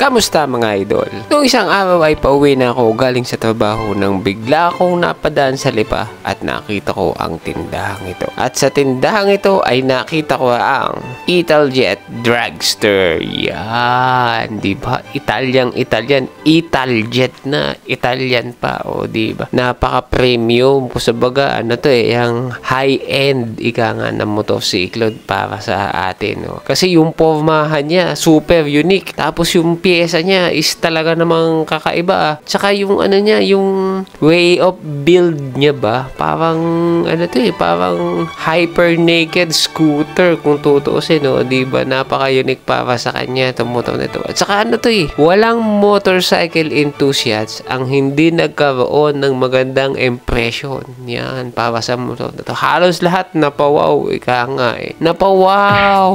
Kamusta mga idol? Noong isang araw ay pauwi na ako galing sa trabaho nang bigla akong napadaan sa lipa at nakita ko ang tindahang ito. At sa tindahang ito ay nakita ko ang Italjet Dragster. Yan, di ba? Italian. Italjet na. Italian pa, o di ba? Napaka-premium. Kusabaga, ano to yung high-end ika nga ng motorsiklo para sa atin. No? Kasi yung pormahan niya, super unique. Tapos yung pyesa niya is talaga namang kakaiba. Tsaka yung ano niya, yung way of build niya ba? Parang ano to parang hyper naked scooter kung tutuusin, no? Di ba? Napaka-unique para sa kanya itong motor na ito. At saka ano to walang motorcycle enthusiasts ang hindi nagkaroon ng magandang impression. Yan, para sa motor na to. Halos lahat napawaw. Ika nga napawaw!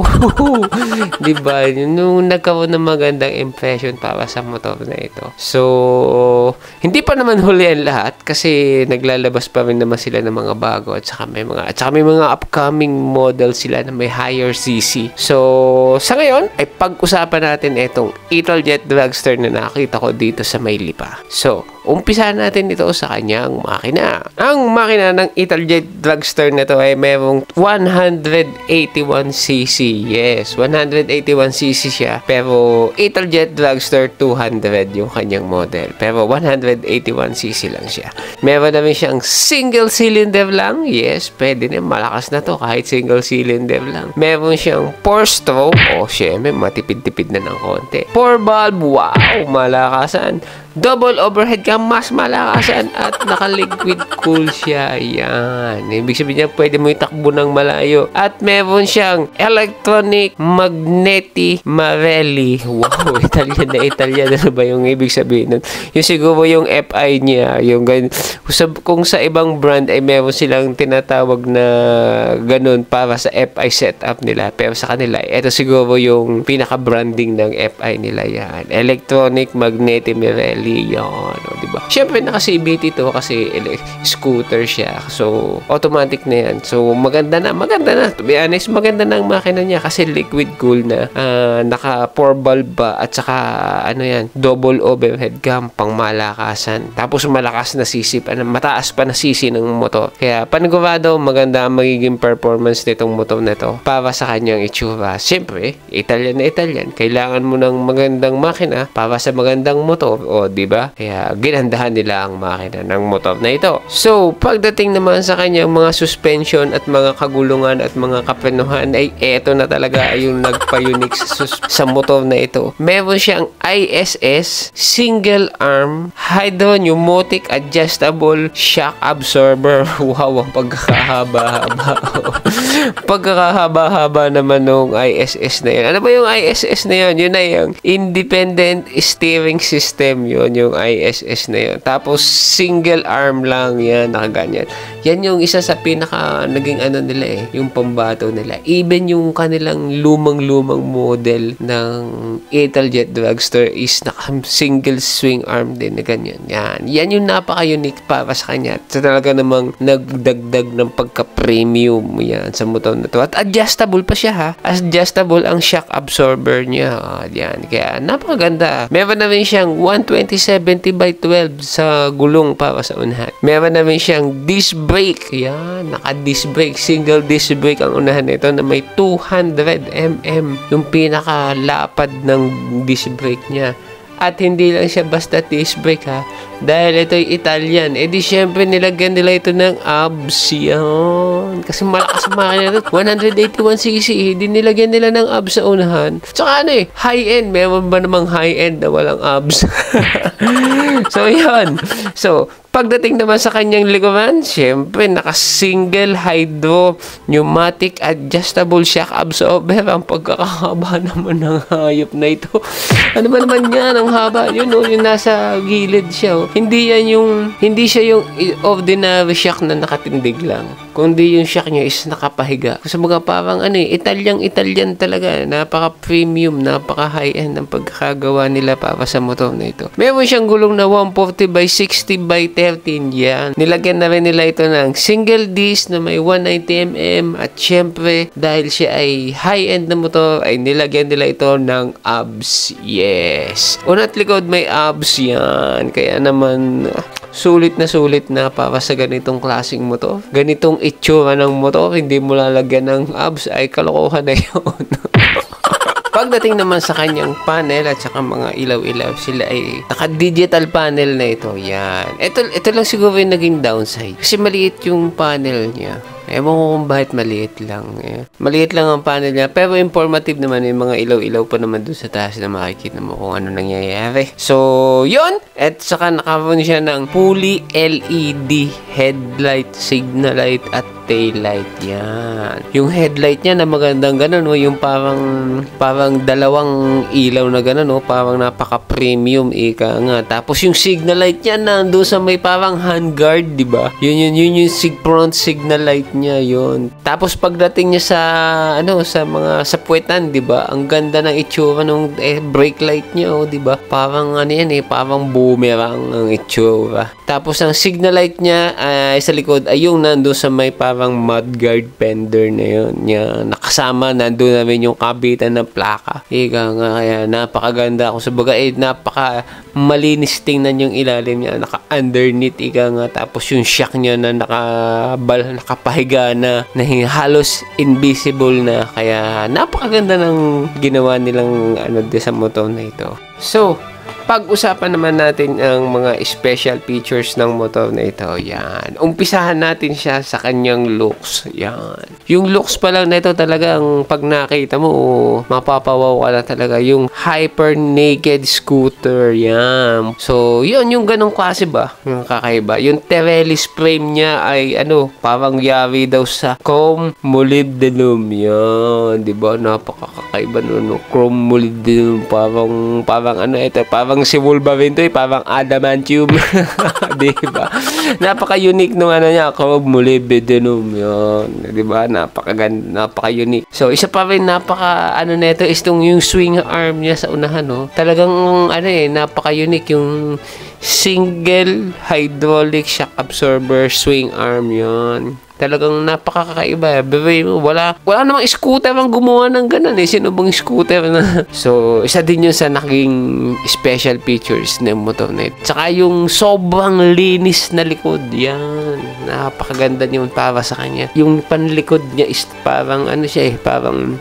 Di ba? Nung nagkaroon ng magandang impression para sa motor na ito. So, hindi pa naman huli ang lahat kasi naglalabas pa rin naman sila ng mga bago at saka may mga upcoming model sila na may higher CC. So, sa ngayon ay pag-usapan natin itong Italjet Dragster na nakita ko dito sa Mailipa. So, umpisahan natin ito sa kanyang makina. Ang makina ng Italjet Dragster na ito ay mayroong 181cc. Yes, 181cc siya. Pero Italjet Dragster 200 yung kanyang model. Pero 181cc lang siya. Meron namin siyang single cylinder lang. Yes, pwede na. Malakas na to kahit single cylinder lang. Meron siyang 4-stroke. Syempre, matipid-tipid na ng konti. 4-valve. Wow, malakasan. Double overhead ka, mas malakasan at naka-liquid cool siya. Yan. Ibig sabihin niya, pwede mo itakbo ng malayo. At meron siyang electronic magneti Marelli. Wow, Italian na Italian. Ano ba yung ibig sabihin nun? Yung siguro yung FI niya, yung kung sa ibang brand ay meron silang tinatawag na ganun para sa FI setup nila. Pero sa kanila, ito siguro yung pinaka-branding ng FI nila yan. Electronic magneti Marelli. Yan, diba? Siyempre, naka-CVT to kasi scooter siya. So, automatic na yan. So, maganda na. To be honest, maganda na ang makina niya kasi liquid cool na. Naka 4-valve pa at saka, double overhead cam, pang malakasan. Tapos, malakas na sisi, mataas pa na sisi ng motor. Kaya, panigurado, maganda ang magiging performance nitong motor na to para sa kanyang itsura. Siyempre, Italian na Italian. Kailangan mo ng magandang makina para sa magandang motor. Di ba? Kaya ginandahan nila ang makina ng motor na ito. So, pagdating naman sa kanyang mga suspension at mga kagulungan at mga kaprenuhan ay eto na talaga yung nagpa-unique sa motor na ito. Meron siyang ISS single arm hydro-pneumatic adjustable shock absorber. Wow, ang pagkakahaba-haba. Pagkakahaba-haba naman nung ISS na yun. Ano ba yung ISS na yun? Yun na yung independent steering system yun. Yung ISS na yun. Tapos, single arm lang yan, nakaganyan. Yan yung isa sa pinaka naging nila yung pambato nila. Even yung kanilang lumang-lumang model ng Italjet Dragster is naka-single swing arm din na ganyan. Yan yung napaka-unique para sa kanya. At talaga namang nagdagdag ng pagka-premium yan sa motor na to. At adjustable pa siya ha. Adjustable ang shock absorber niya. Yan. Kaya napakaganda. Meron na rin siyang 120/70/12 sa gulong para sa unahan. Meron namin siyang disc brake. Yan, naka-disc brake. Single disc brake ang unahan nito na may 200mm. Yung pinakalapad ng disc brake niya. At hindi lang siya basta disc brake ha. Dahil ito'y Italian. Di syempre nilagyan nila ito ng abs. Yan. Kasi malakas makina ito. 181cc. Di nilagyan nila ng abs sa unahan. Tsaka high-end. Meron ba namang high-end na walang abs? So, yan. So, pagdating naman sa kanyang likuran, syempre, naka-single hydro pneumatic adjustable shock absorber. Ang pagkakahaba naman ng hayop na ito. Ano ba naman yan? Ang haba. Yun, yung nasa gilid siya. hindi siya yung ordinary shock na nakatindig lang. Kundi yung shock niya is nakapahiga. Kasi mga parang Italian talaga. Napaka-premium, napaka-high-end ang pagkakagawa nila para sa motor na ito. Meron siyang gulong na 140 by 60 by 13 yan. Nilagyan na rin nila ito ng single disc na may 190mm at syempre dahil siya ay high-end na motor ay nilagyan nila ito ng ABS. Yes. Una't likod may ABS yan. Kaya naman sulit na para sa ganitong klaseng motor. Ganitong itsura ng motor, hindi mo lalagyan ng ABS ay kalokohan na yun. Pagdating naman sa kanyang panel at saka mga ilaw-ilaw, sila ay naka-digital panel na ito. Yan. Ito lang siguro yung naging downside. Kasi maliit yung panel niya. Ewan ko kung bakit maliit lang. Maliit lang ang panel niya. Pero informative naman yung mga ilaw-ilaw pa naman dun sa taas na makikita mo kung ano nangyayari. So, yun. At saka nakaroon siya ng fully LED headlight, signal light at tail light. Yan. Yung headlight niya na magandang ganun. Yung parang dalawang ilaw na ganun. Parang napaka-premium. Ika nga. Tapos yung signal light niya nandun sa may parang handguard. Diba? Yun yung front signal light niya yun. Tapos pagdating niya sa sa puwetan, 'di ba? Ang ganda ng itsura ng brake light niya, 'di ba? Parang parang boomerang ang itsura. Tapos ang signal light niya ay sa likod ay yung nandoon sa may parang mudguard fender na yun. Nakasama nandoon namin yung kabitan ng plaka. Ika nga, kaya napakaganda ako sa bagay. Napaka malinis tingnan yung ilalim niya. Naka-underneath, ika nga. Tapos yung shock niya na nakapahiga na halos invisible na, kaya napakaganda ng ginawa nilang sa motor na ito. So, pag-usapan naman natin ang mga special features ng motor na ito. Yan. Umpisahan natin siya sa kanyang looks. Yan. Yung looks pa lang na ito talagang pag nakita mo, mapapawaw ka na talaga. Yung hyper naked scooter. Yan. So, yun. Yung ganong klase ba? Yung kakaiba. Yung Trellis frame niya ay parang yari daw sa chrome molybdenum. Yan. Diba? Napakakaiba nun. Chrome molybdenum. Parang parang si Wolverine to parang adamantium. Diba? Napaka-unique nung niya, chrome molybdenum. Yun. Diba? Napaka-unique. So, isa pa rin nito is yung swing arm niya sa unahan, Talagang, napaka-unique yung single hydraulic shock absorber swing arm yun. Talagang napakakaiba. Wala namang scooter ang gumawa ng ganun Sino bang scooter na? So, isa din yun sa naging special features ng motor na ito. Tsaka yung sobrang linis na likod. Yan. Napakaganda yun para sa kanya. Yung panlikod niya is parang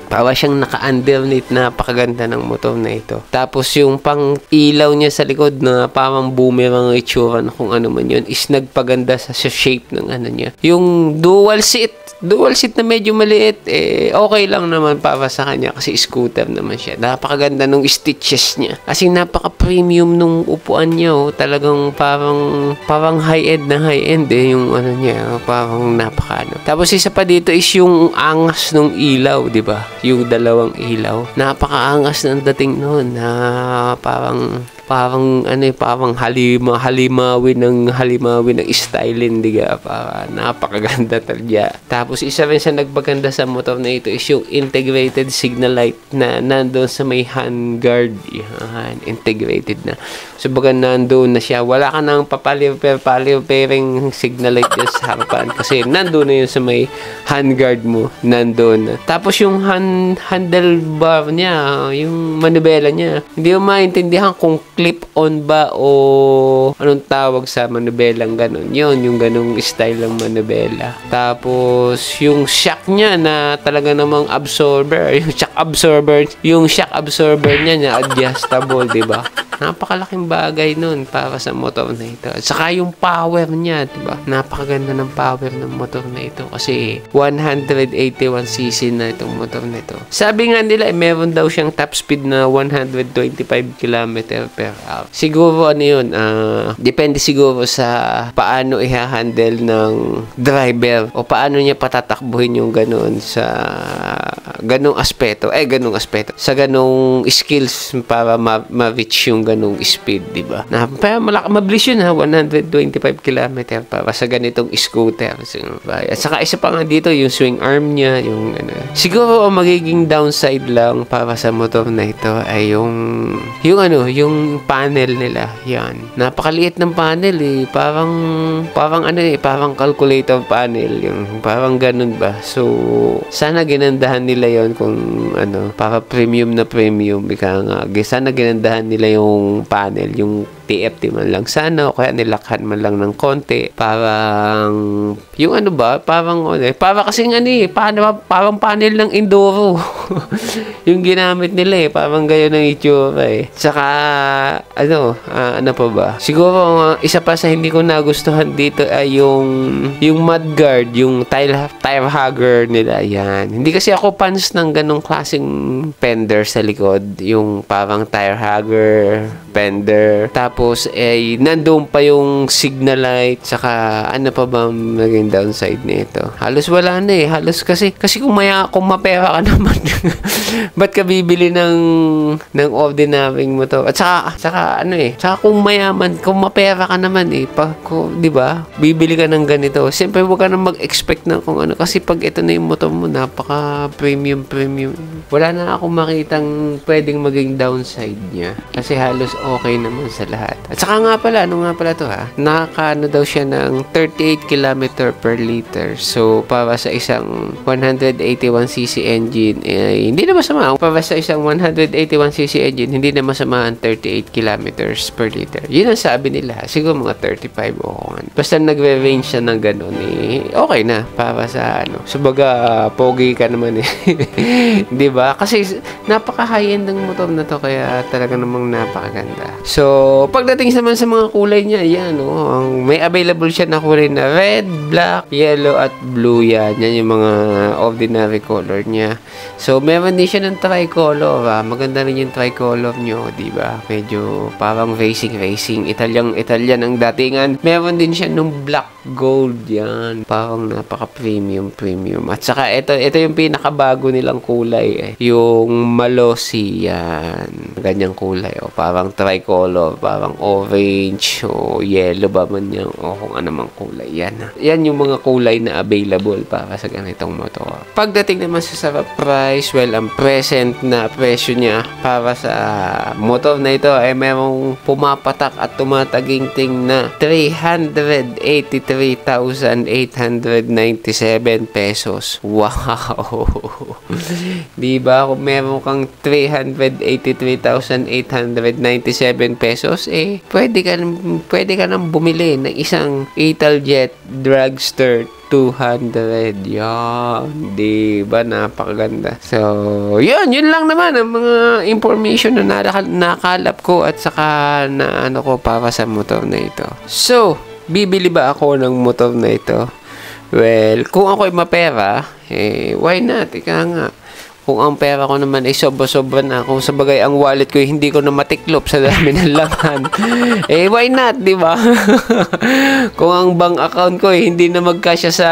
parang siyang naka-underneath. Napakaganda ng motor na ito. Tapos yung pang ilaw niya sa likod na parang boomerang itsura na kung ano man yun is nagpaganda sa shape ng niya. Yung dual seat na medyo maliit, okay lang naman para sa kanya kasi scooter naman siya. Napakaganda nung stitches niya. Kasi napaka-premium nung upuan niya, Talagang parang high-end na high-end, yung niya, parang Tapos isa pa dito is yung angas ng ilaw, di ba? Yung dalawang ilaw. Napaka-angas ng dating noon na parang halimawi ng styling, diga. Napakaganda talaga. Tapos isa rin sa nagpaganda sa motor na ito is yung integrated signal light na nandoon sa may handguard. Yan, integrated na. So baga nandoon na siya. Wala ka nang papaliw-pairing signal light dyan sa harapan kasi nandoon na yun sa may handguard mo. Nandoon na. Tapos yung handlebar niya, yung manibela niya, hindi mo maintindihan kung clip-on ba o anong tawag sa manubelang ganun. Yun, yung ganung style ng manubela. Tapos, yung shock niya na talaga namang absorber. Yung shock absorber niya na adjustable, diba? Napakalaking bagay nun para sa motor na ito. At saka yung power niya, diba? Napakaganda ng power ng motor na ito kasi 181cc na itong motor na ito. Sabi nga nila, meron daw siyang top speed na 125 km/h. Siguro yun, depende siguro sa paano i-handle ng driver o paano niya patatakbuhin yung ganun sa ganung aspeto. Sa ganung skills para ma-reach yung ganung speed, di ba? Pero mabilis yun ha, 125 km para sa ganitong scooter. So, at saka isa pa nga dito, yung swing arm niya, yung ano. Siguro ang magiging downside lang para sa motor na ito ay yung panel nila. Yan. Napakaliit ng panel eh. Parang calculator panel. Yung parang ganun ba. So, sana ginandahan nila yon kung para premium na premium. Sana ginandahan nila yung panel, yung TFT man lang sana o kaya nilakhan man lang ng konti. Parang yung para kasing parang panel ng Enduro. Yung ginamit nila eh, parang gayon ang itsura eh. Saka ano pa ba? Siguro isa pa sa hindi ko nagustuhan dito ay yung mudguard, yung tire hugger nila. Yan. Hindi kasi ako fans ng ganong klaseng fender sa likod, yung parang tire hugger, fender. Tapos nandoon pa yung signal light, saka ano pa ba maging downside nito? Halos wala na eh. Halos kasi kung mapera ka naman, ba't ka bibili ng ordinary motor? At saka kung mayaman, kung mapera ka naman eh, di ba? Bibili ka ng ganito. Siyempre, huwag ka na mag-expect na kung ano. Kasi pag ito na yung motor mo, napaka premium. Wala na akong makitang pwedeng maging downside niya. Kasi halos okay naman sa lahat. At saka nga pala to ha? Nakakaano daw siya ng 38 km per liter. So, para sa isang 181cc engine, hindi na masama. Para sa isang 181cc engine, hindi na masama ang 38 km per liter. Yun ang sabi nila. Siguro mga 35 o basta nagre-range siya ng ganun okay na. Para sa Subaga, pogi ka naman eh. Diba? Kasi napaka-high-end ng motor na to, kaya talaga namang napakaganda. So, pagdating naman sa mga kulay niya, yan may available siya na kulay na red, black, yellow, at blue. Yan yung mga ordinary color niya. So, meron din siya ng tricolor. Maganda rin yung tricolor nyo, diba? Medyo parang racing. Italian ang datingan. Meron din siya nung black gold. Yan. Parang napaka-premium. At saka, ito yung pinakabago nilang kulay. Yung Malossi. Yan. Ganyang kulay. Parang tricolor. Parang orange o yellow ba man yan. O kung ano mang kulay. Yan yung mga kulay na available para sa ganitong motor. Pagdating naman sa price, ang present na presyo niya para sa motor na ito ay merong pumapatak at tumataginting na 383,897 pesos. Wow! Diba? Kung meron kang 383,897 pesos, pwede ka nang bumili ng isang Italjet Dragster 200. Yan. Diba? Napakaganda. So, yun lang naman ang mga information na nakalap ko at saka na ko para sa motor na ito. So, bibili ba ako ng motor na ito? Well, kung ako'y mapera, why not? Ika nga. Kung ang pera ko naman ay sobra-sobra na, kung sabagay ang wallet ko hindi ko na matiklop sa dami ng laman, why not, di ba? Kung ang bank account ko hindi na magkasya sa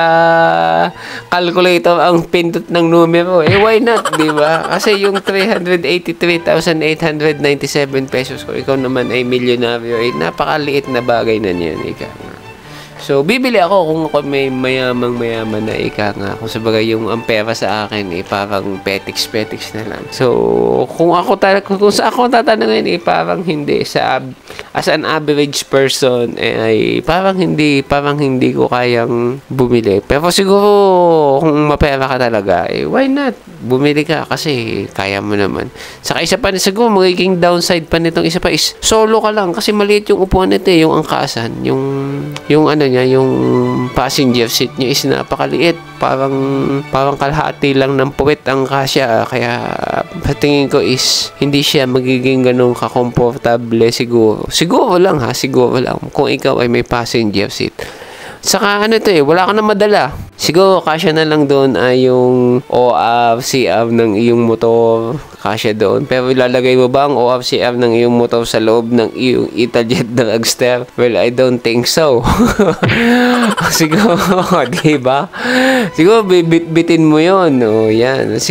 calculator ang pindot ng numero, why not, di ba? Kasi yung 383,897 pesos ko, ikaw naman ay milyonaryo, napakaliit na bagay na niyan, ika nga. So, bibili ako kung ako may mayaman na nga. Kung sabagay yung ang pera sa akin, parang petiks na lang. So, kung sa ako tatanungin, parang hindi. As an average person, parang hindi ko kayang bumili. Pero siguro, kung mapera ka talaga, why not? Bumili ka kasi kaya mo naman. Saka isa pa, siguro magiging downside pa nitong isa pa is solo ka lang kasi maliit yung upuan nito, yung angkasan, yung passenger seat niya is napakaliit. Parang kalahati lang ng puwet ang kasya. Kaya patingin ko is hindi siya magiging ganun ka-comfortable siguro. Siguro lang kung ikaw ay may passenger seat. Saka wala ka na madala. Siguro kasya na lang doon ay yung ORCR ng iyong motor. Kasya doon. Pero ilalagay mo ba ang ORCR ng iyong motor sa loob ng iyong Italjet Dragster? Well, I don't think so. Siguro, diba? Siguro, bitin mo yun. Yan.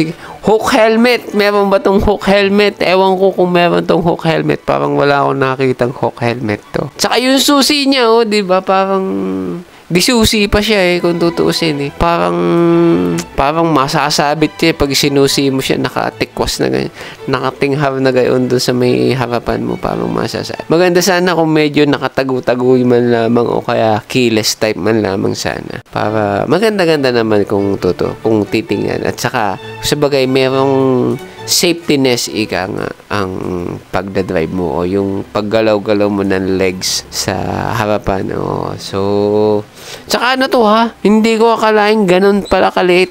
Hook helmet. Meron ba tong hook helmet? Ewan ko kung meron tong hook helmet. Parang wala akong nakitang hook helmet to. Tsaka yung susi niya, oh, di ba? Parang di susi pa siya kung tutuusin Parang masasabit siya pag sinusi mo siya, nakatikwas na ganyan, nakatinghar na gayon doon sa may harapan mo, parang masasabit. Maganda sana kung medyo nakatago-tago man lamang o kaya keyless type man lamang sana. Para maganda-ganda naman kung titingnan. At saka, sabagay, merong safetyness ika nga ang pagdadrive mo o yung paggalaw-galaw mo ng legs sa harapan. So, tsaka ano to ha? Hindi ko akalain ganun pala kaliit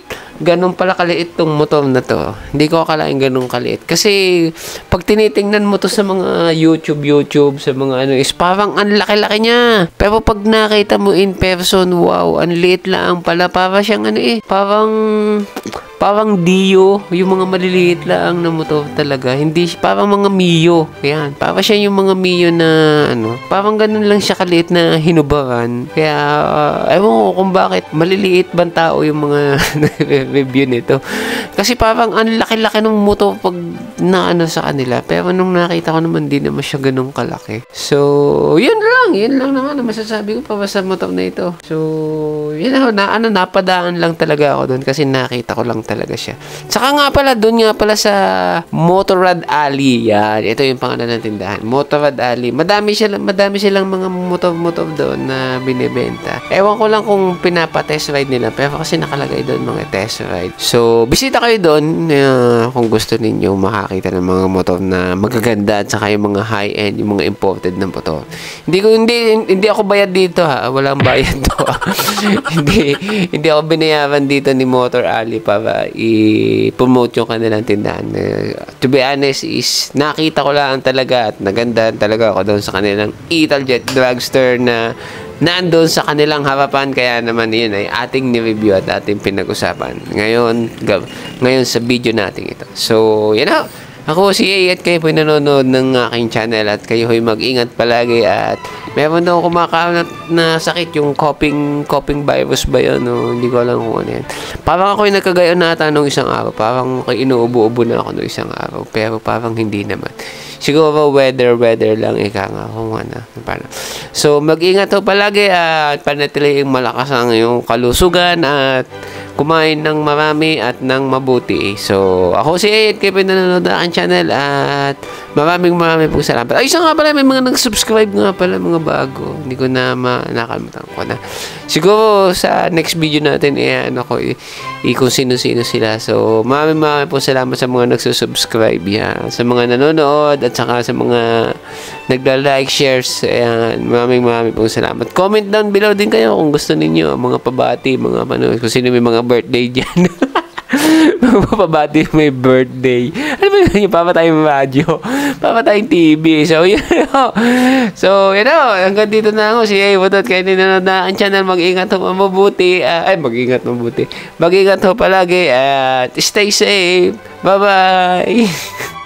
tong motor na to. Hindi ko akalain ganun kaliit. Kasi, pag tinitingnan mo to sa mga YouTube, sa mga ano, is parang ang laki-laki niya. Pero pag nakita mo in person, wow, ang liit lang pala. Para siyang parang Dio, yung mga maliliit lang na motor talaga. Hindi, parang mga Mio. Yan. Parang siya yung mga Mio na, parang ganun lang siya kaliit na hinubaran. Kaya, ewan ko kung bakit maliliit bang tao yung mga review nito. Kasi parang ang laki-laki ng motor pag sa kanila. Pero nung nakita ko naman, di naman siya ganun kalaki. So, yun lang naman ang masasabi ko para sa motor na ito. So, yun napadaan lang talaga ako doon kasi nakita ko lang talaga siya. Saka nga pala, doon nga pala sa Motorrad Alley. Yan, ito yung pangalan ng tindahan. Motorrad Alley. Madami silang mga motor doon na binibenta. Ewan ko lang kung pinapa-test ride nila, pero kasi nakalagay doon mga test ride. So, bisita kayo doon kung gusto ninyo makakita ng mga motor na magaganda at saka yung mga high-end, yung mga imported na motor. Hindi ako bayad dito ha. Walang bayad to. hindi ako binayaran dito ni Motor Alley para i-promote yung kanilang tindahan. To be honest is nakita ko lang talaga at naganda talaga ako doon sa kanilang Italjet Dragster na nandoon sa kanilang harapan. Kaya naman yun ay ating ni-review at ating pinag-usapan ngayon sa video natin ito. So, yan na. Ako si A at kayo po nanonood ng aking channel at kayo ho'y mag-ingat palagi at meron daw kumakalat na sakit yung coughing virus ba yun? Hindi ko alam kung ano yan. Parang ako'y nagkagayon nata nung isang araw. Parang inuubo-ubo na ako nung isang araw. Pero parang hindi naman. Siguro weather lang ika nga kung ano. So mag-ingat ho palagi at panatiliing malakas ang iyong kalusugan at kumain ng marami at ng mabuti. So, ako si Ed, kayo po nanonood na aking channel at maraming po salamat. Ay, isa nga pala, may mga nag-subscribe nga pala, mga bago. Hindi ko na nakalimutan ko na. Siguro sa next video natin, kung sino-sino sila. So, maraming po salamat sa mga nagsusubscribe. Yan. Sa mga nanonood at saka sa mga nagla-like, shares. Ayan. Maraming po salamat. Comment down below din kayo kung gusto ninyo. Mga pabati, mga kung sino may mga birthday dyan. Pabati may birthday. Ano ba yun? Papatayong radyo. Papatayong TV. So, hanggang dito na ako. Si Aywoodot. Kaya nanonood na ang channel. Mag-ingat ho mabuti. Mag-ingat ho palagi. At stay safe. Bye-bye.